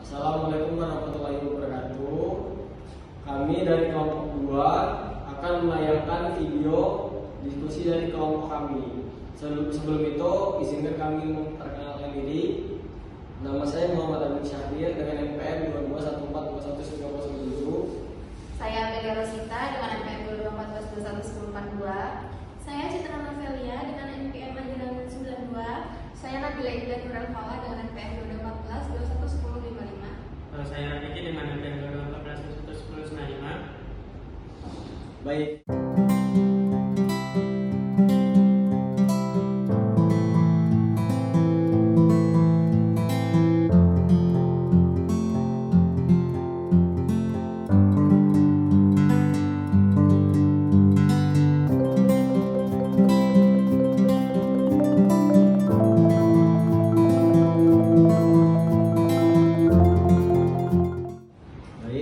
Assalamualaikum warahmatullahi wabarakatuh. Kami dari kelompok 2 akan menayangkan video diskusi dari kelompok kami. Sebelum itu, izinkan kami memperkenalkan diri. Nama saya Muhammad Amin Syahrir dengan NPM 22142190. Saya Amelia Rosita dengan NPM 2214211042. Saya Citra Novelia dengan NPM 92. Saya Nabila Indah Nurul Fala dengan NPM 2214211055. Saya Rafiki dengan NPM 2214211095. Baik.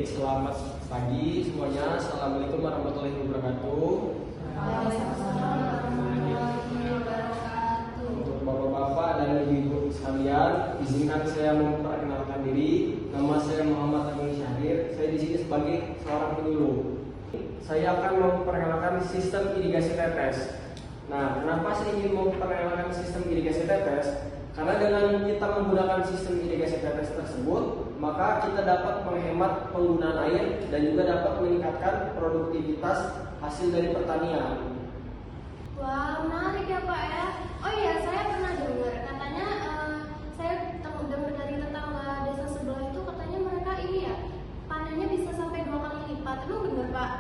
Selamat pagi semuanya. Assalamualaikum warahmatullahi wabarakatuh. Untuk bapak-bapak dan ibu-ibu sekalian, izinkan saya memperkenalkan diri. Nama saya Muhammad Amin Syahrir. Saya di sini sebagai seorang penyuluh. Saya akan memperkenalkan sistem irigasi tetes. Nah, kenapa saya ingin memperkenalkan sistem irigasi tetes? Karena dengan kita menggunakan sistem irigasi tetes tersebut, maka kita dapat menghemat penggunaan air dan juga dapat meningkatkan produktivitas hasil dari pertanian. Wah, menarik ya Pak ya. Oh iya, saya pernah dengar katanya saya dengar dari tetangga desa sebelah itu katanya mereka ini ya panennya bisa sampai 2 kali lipat. Emang benar Pak?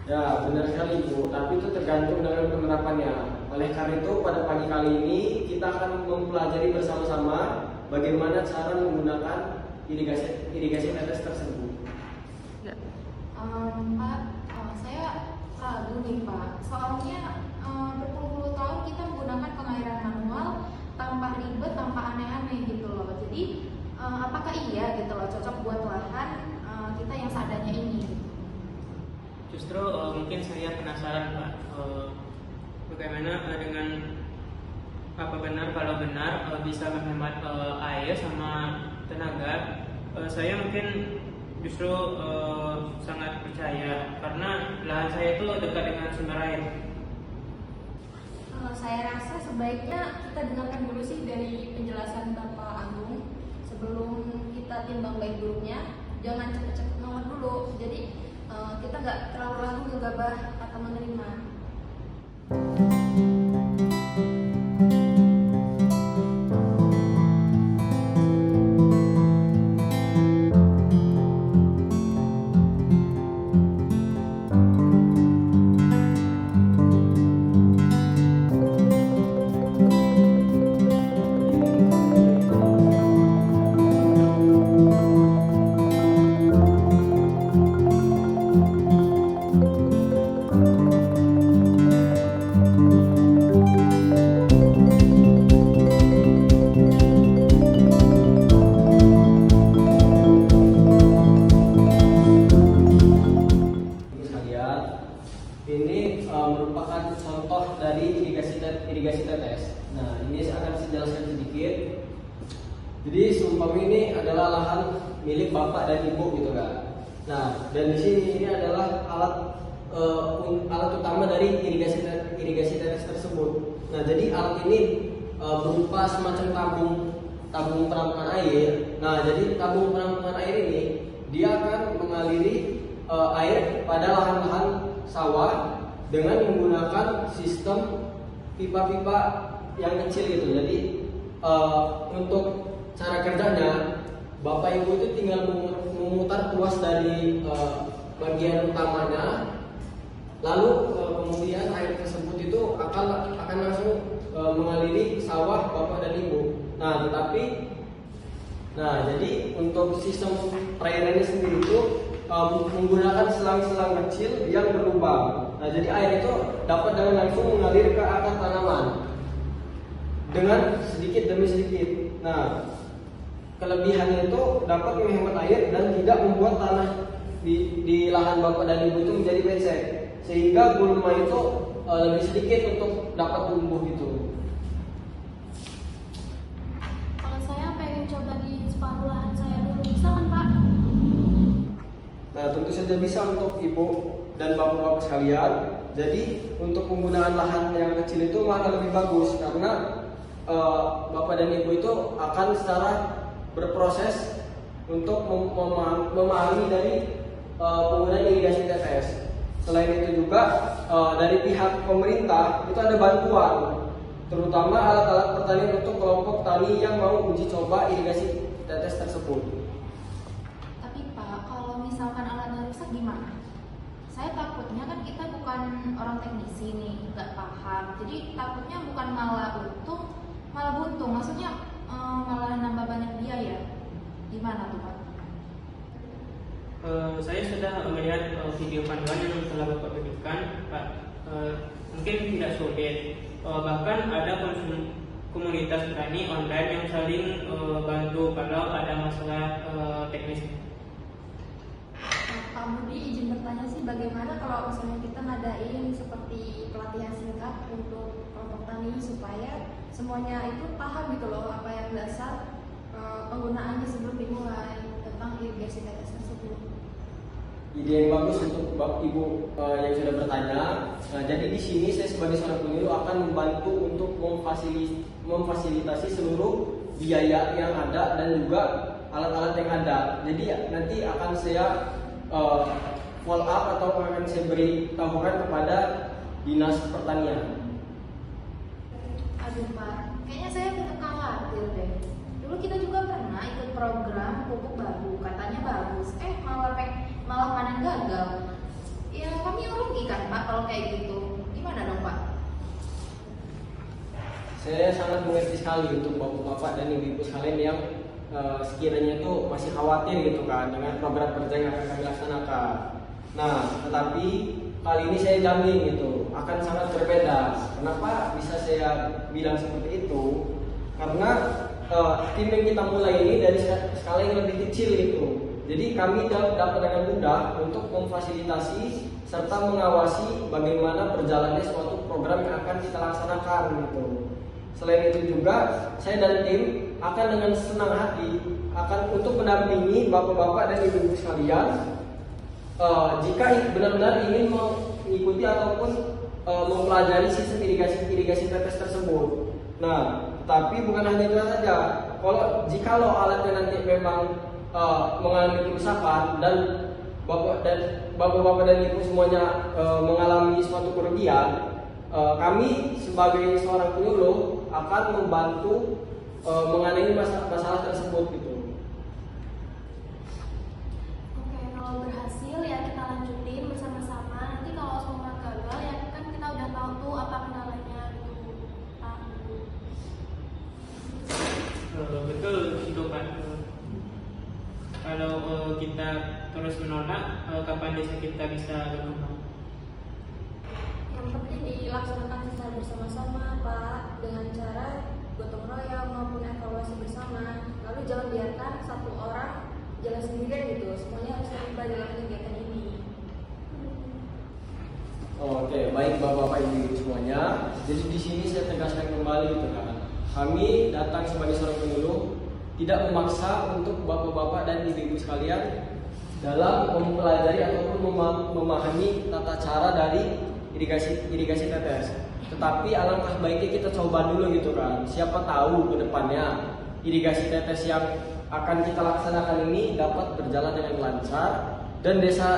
Ya, benar sekali Bu, tapi itu tergantung dengan penerapannya. Oleh karena itu, pada pagi kali ini kita akan mempelajari bersama-sama bagaimana cara menggunakan irigasi tetes tersebut. Pak, saya kagum nih Pak. Soalnya berpuluh tahun kita menggunakan pengairan manual tanpa ribet, tanpa aneh-aneh gitu loh. Jadi apakah iya gitu loh cocok buat lahan kita yang seadanya ini? Justru mungkin saya penasaran Pak, bagaimana dengan apa benar kalau benar bisa menghemat air sama tenaga. Saya mungkin justru sangat percaya karena lahan saya itu dekat dengan sumber air. Saya rasa sebaiknya kita dengarkan dulu sih dari penjelasan Bapak Agung sebelum kita timbang baik buruknya. Jangan cepet-cepet ngomong dulu. Jadi kita nggak terlalu langsung gegabah atau menerima. Ini merupakan contoh dari irigasi tetes. Nah, ini saya akan jelaskan sedikit. Jadi seumpama ini adalah lahan milik bapak dan ibu gitu kan. Nah, dan di sini ini adalah alat utama dari irigasi tetes tersebut. Nah, jadi alat ini berupa semacam tabung penampungan air. Nah, jadi tabung penampungan air ini dia akan mengaliri air pada lahan-lahan sawah dengan menggunakan sistem pipa-pipa yang kecil gitu. Jadi untuk cara kerjanya, bapak ibu itu tinggal memutar tuas dari bagian utamanya, lalu kemudian air tersebut itu akan langsung mengaliri sawah bapak dan ibu. Jadi untuk sistem perairannya sendiri itu menggunakan selang-selang kecil yang berlubang. Nah, jadi air itu dapat dengan langsung mengalir ke akar tanaman dengan sedikit demi sedikit. Nah, kelebihannya itu dapat menghemat air dan tidak membuat tanah di lahan bapak dan ibu itu menjadi becek, sehingga gulma itu lebih sedikit untuk dapat tumbuh gitu. Kalau saya pengen coba di Nah, tentu saja bisa untuk ibu dan bapak-bapak sekalian. Jadi untuk penggunaan lahan yang kecil itu malah lebih bagus karena bapak dan ibu itu akan secara berproses untuk memahami dari penggunaan irigasi tetes. Selain itu juga dari pihak pemerintah itu ada bantuan, terutama alat-alat pertanian untuk kelompok tani yang mau uji coba irigasi tetes tersebut. Tapi Pak, kalau misalkan alatnya rusak gimana? Saya takutnya kan kita bukan orang teknisi nih, nggak paham. Jadi takutnya bukan malah untung, malah buntung. Maksudnya malah nambah banyak biaya. Gimana tuh Pak? Saya sudah melihat video panduan yang telah Bapak berikan, Pak. Mungkin tidak sulit. Bahkan ada komunitas petani online yang saling bantu kalau ada masalah teknis. Pak Budi, izin bertanya sih, bagaimana kalau misalnya kita ngadain seperti pelatihan singkat untuk kelompok tani supaya semuanya itu paham gitu loh apa yang dasar penggunaannya sebelum dimulai tentang irigasi tetes tersebut. Ide yang bagus untuk Bapak Ibu yang sudah bertanya. Nah, jadi di sini saya sebagai seorang penyuluh akan membantu untuk memfasilitasi seluruh biaya yang ada dan juga alat-alat yang ada. Jadi nanti akan saya follow up atau akan saya beritahukan kepada Dinas Pertanian. Aduh Pak, kayaknya saya tetap khawatir deh. Dulu kita juga pernah ikut program pupuk baru, katanya bagus. Malah panen gagal. Ya kami yang rugi kan Pak kalau kayak gitu. Gimana dong Pak? Saya sangat mengerti sekali untuk bapak-bapak dan ibu-ibu sekalian yang sekiranya itu masih khawatir gitu kan dengan program kerja yang akan kami laksanakan. Nah, tetapi kali ini saya jamin gitu akan sangat berbeda. Kenapa bisa saya bilang seperti itu? Karena tim yang kita mulai ini dari skala yang lebih kecil gitu. Jadi kami dapat dengan mudah untuk memfasilitasi serta mengawasi bagaimana berjalannya suatu program yang akan kita laksanakan gitu. Selain itu juga saya dan tim akan dengan senang hati akan untuk mendampingi bapak-bapak dan ibu-ibu sekalian jika benar-benar ingin mengikuti ataupun mempelajari sistem irigasi tetes tersebut. Nah, tapi bukan hanya itu saja. Jikalau alatnya nanti memang mengalami kerusakan dan bapak-bapak dan ibu semuanya mengalami suatu kerugian, kami sebagai seorang penyuluh akan membantu mengenai masalah tersebut gitu. Oke, kalau berhasil ya kita lanjutin bersama-sama. Nanti kalau semua gagal ya kan kita udah tahu tuh apa kendalanya gitu. Betul itu Pak. Kalau kita terus menolak, kapan desa kita bisa berkembang? Yang penting dilaksanakan secara bersama-sama Pak, dengan cara gotong royong maupun evaluasi bersama. Lalu jangan biarkan satu orang jalan sendirian gitu. Semuanya harus terlibat dalam kegiatan ini. Oke, baik bapak-bapak ibu semuanya. Jadi di sini saya tegaskan kembali gitu kan. Kami datang sebagai seorang penyuluh tidak memaksa untuk bapak-bapak dan ibu-ibu sekalian dalam mempelajari ataupun memahami tata cara dari irigasi tetes. Tetapi alangkah baiknya kita coba dulu gitu kan. Siapa tahu ke depannya irigasi tetes yang akan kita laksanakan ini dapat berjalan dengan lancar dan desa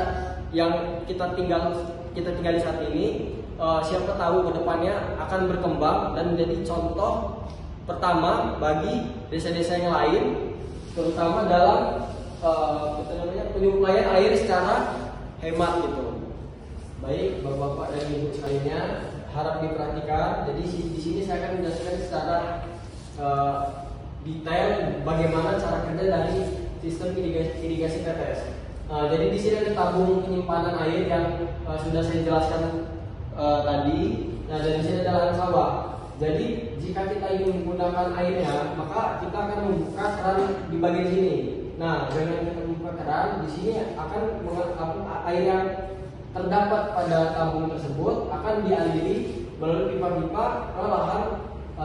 yang kita tinggali saat ini siapa tahu ke depannya akan berkembang dan menjadi contoh pertama bagi desa-desa yang lain, terutama dalam penyuplaian air secara hemat gitu. Baik bapak-bapak dan ibu sekalian, harap diperhatikan. Jadi di sini saya akan menjelaskan secara detail bagaimana cara kerja dari sistem irigasi tetes. Jadi di sini ada tabung penyimpanan air yang sudah saya jelaskan tadi. Nah, dan di sini ada lahan sawah. Jadi jika kita ingin menggunakan airnya, maka kita akan membuka keran di bagian sini. Nah, dengan kita membuka keran, di sini akan air yang terdapat pada tabung tersebut akan dialiri melalui pipa-pipa ke lahan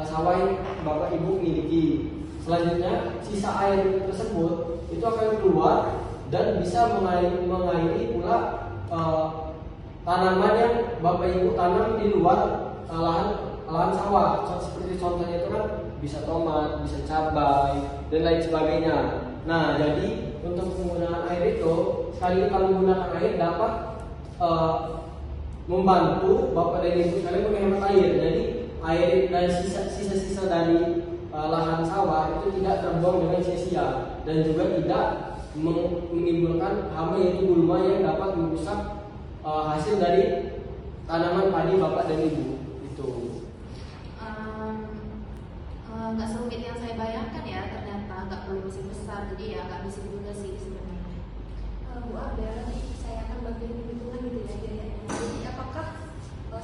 sawah yang bapak ibu miliki. Selanjutnya, sisa air tersebut itu akan keluar dan bisa mengairi pula tanaman yang Bapak Ibu tanam di luar lahan sawah. Seperti contohnya itu kan bisa tomat, bisa cabai, dan lain sebagainya. Nah, jadi untuk penggunaan air itu, sekali kita menggunakan air dapat membantu Bapak dan Ibu sekalian menghemat air. Jadi air dan sisa-sisa dari lahan sawah itu tidak terbuang dengan sia-sia dan juga tidak menimbulkan hama yaitu gulma yang dapat merusak hasil dari tanaman padi Bapak dan Ibu. Itu nggak serumit yang saya bayangkan ya, ternyata nggak perlu mesin besar, jadi ya nggak bisa juga sih sebenarnya. Bu Abel, saya akan bagian lingkungan gitu ya biayanya. Jadi apakah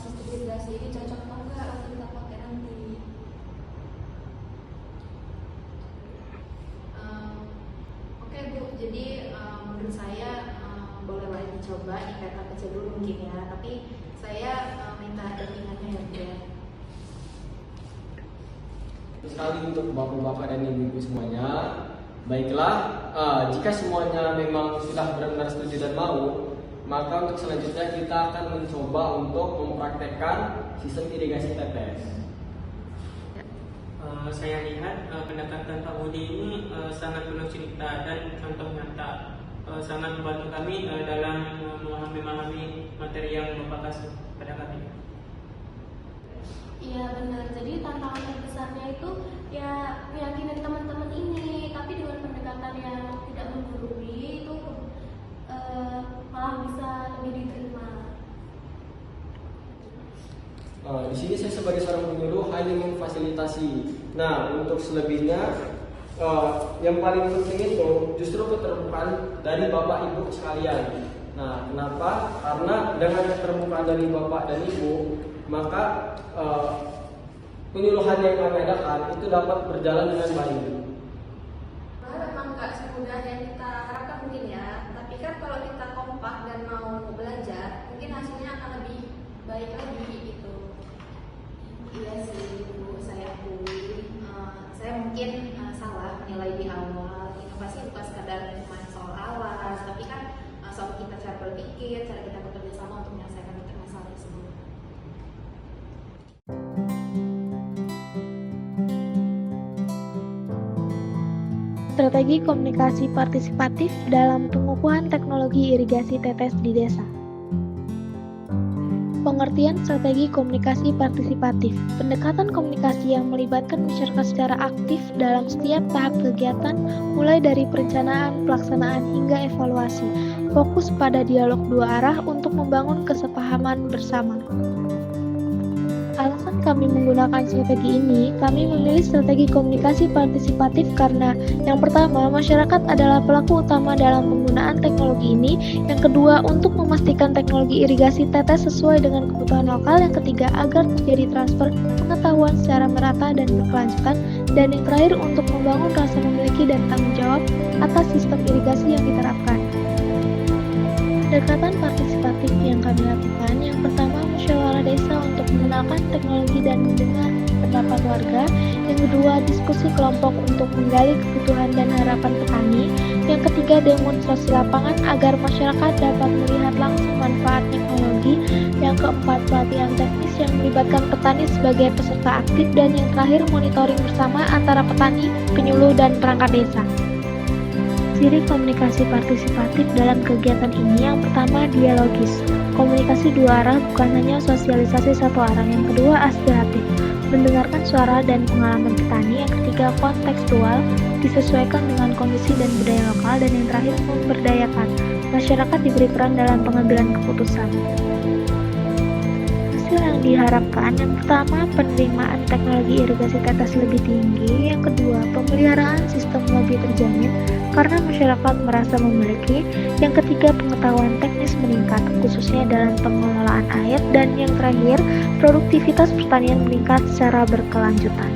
sistem irigasi ini cocok atau enggak untuk kita pakai nanti? Oke Bu, jadi menurut saya bolehlah dicoba di kereta kecil dulu mungkin ya, tapi saya minta dampingannya ya Bu. sekali untuk bapak-bapak dan ibu-ibu semuanya. Baiklah, jika semuanya memang sudah benar-benar setuju dan mau, maka untuk selanjutnya kita akan mencoba untuk mempraktekkan sistem irigasi tetes. Saya lihat pendekatan Pak Budi ini sangat penuh cerita dan contoh nyata, sangat membantu kami dalam memahami materi yang Bapak kasih pada kami. Iya benar, jadi tantangan terbesarnya itu ya meyakinin teman-teman ini, tapi dengan pendekatan yang tidak menggurui itu malah bisa lebih diterima. Di sini saya sebagai seorang penyuluh hanya memfasilitasi. Nah, untuk selebihnya yang paling penting itu justru keterbukaan dari Bapak Ibu sekalian. Nah, kenapa? Karena dengan keterbukaan dari Bapak dan Ibu, maka penyuluhan yang kami adakan itu dapat berjalan dengan baik. Nah, memang nggak semudah yang kita harapkan mungkin ya, tapi kan kalau kita kompak dan mau belajar, mungkin hasilnya akan lebih baik lagi gitu. Iya sih Bu, saya akui saya mungkin salah menilai di awal. Inovasi bukan sekadar cuma soal alas, tapi kan soal kita cara berpikir, cara kita bekerja sama untuk menyelesaikan masalah tersebut. Strategi komunikasi partisipatif dalam pengukuhan teknologi irigasi tetes di desa. Pengertian strategi komunikasi partisipatif, pendekatan komunikasi yang melibatkan masyarakat secara aktif dalam setiap tahap kegiatan, mulai dari perencanaan, pelaksanaan, hingga evaluasi. Fokus pada dialog dua arah untuk membangun kesepahaman bersama. Alasan kami menggunakan strategi ini, kami memilih strategi komunikasi partisipatif karena yang pertama, masyarakat adalah pelaku utama dalam penggunaan teknologi ini. Yang kedua, untuk memastikan teknologi irigasi tetes sesuai dengan kebutuhan lokal. Yang ketiga, agar terjadi transfer pengetahuan secara merata dan berkelanjutan. Dan yang terakhir, untuk membangun rasa memiliki dan tanggung jawab atas sistem irigasi yang diterapkan. Pendekatan partisipatif yang kami lakukan, yang pertama musyawarah desa untuk mengenalkan teknologi dan mendengar pendapat warga. Yang kedua, diskusi kelompok untuk menggali kebutuhan dan harapan petani. Yang ketiga, demonstrasi lapangan agar masyarakat dapat melihat langsung manfaat teknologi. Yang keempat, pelatihan teknis yang melibatkan petani sebagai peserta aktif. Dan yang terakhir, monitoring bersama antara petani, penyuluh, dan perangkat desa. Ciri komunikasi partisipatif dalam kegiatan ini, yang pertama dialogis. Komunikasi dua arah, bukan hanya sosialisasi satu arah. Yang kedua aspiratif, mendengarkan suara dan pengalaman petani. Yang ketiga kontekstual, disesuaikan dengan kondisi dan budaya lokal. Dan yang terakhir memberdayakan, masyarakat diberi peran dalam pengambilan keputusan. Hasil yang diharapkan, yang pertama penerimaan teknologi irigasi tetes lebih tinggi. Yang kedua pemeliharaan sistem lebih terjamin karena masyarakat merasa memiliki. Yang ketiga, pengetahuan teknis meningkat, khususnya dalam pengelolaan air. Dan yang terakhir, produktivitas pertanian meningkat secara berkelanjutan.